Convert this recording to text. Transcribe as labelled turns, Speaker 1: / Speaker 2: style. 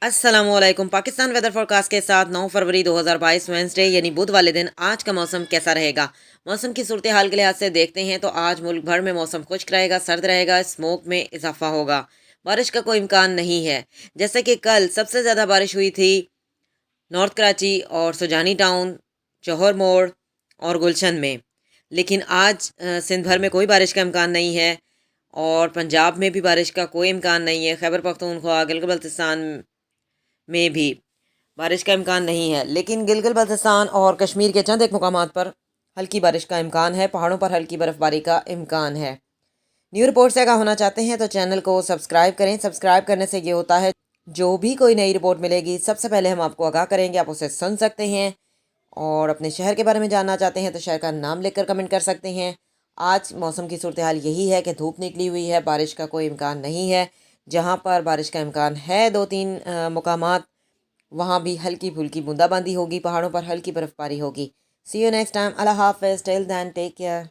Speaker 1: अस्सलाम वालेकुम। Pakistan weather forecast के साथ 9 फरवरी 2022 वेंसडे यानी बुध वाले दिन आज का मौसम कैसा रहेगा। मौसम की सूरत हाल के लिहाज से देखते हैं तो आज मुल्क भर में मौसम खुश्क रहेगा, सर्द रहेगा, स्मोक में इजाफा होगा, बारिश का कोई इम्कान नहीं है। जैसे कि कल सबसे ज़्यादा बारिश हुई थी नॉर्थ कराची और सुजानी टाउन, जौहर मोड़ और गुलशन में, लेकिन आज सिंध भर में कोई बारिश का इम्कान नहीं है और पंजाब में भी बारिश का कोई इम्कान नहीं है। खैबर पख्तूनख्वा, गिलगित बल्तिस्तान में भी बारिश का इम्कान नहीं है, लेकिन गिलगित बल्तिस्तान और कश्मीर के चंद एक मुकामात पर हल्की बारिश का इम्कान है। पहाड़ों पर हल्की बर्फबारी का इम्कान है। न्यू रिपोर्ट से आगाह होना चाहते हैं तो चैनल को सब्सक्राइब करें। सब्सक्राइब करने से ये होता है जो भी कोई नई रिपोर्ट मिलेगी सबसे पहले हम आपको आगाह करेंगे, आप उसे सुन सकते हैं। और अपने शहर के बारे में जानना चाहते हैं तो शहर का नाम लिखकर कमेंट कर सकते हैं। आज मौसम की सूरत हाल यही है कि धूप निकली हुई है, बारिश का कोई इम्कान नहीं है। जहाँ पर बारिश का इम्कान है दो तीन मुकामात, वहाँ भी हल्की फुल्की बूंदाबांदी होगी, पहाड़ों पर हल्की बर्फबारी होगी। See you next time. अल्लाह हाफिज़। Till then take care.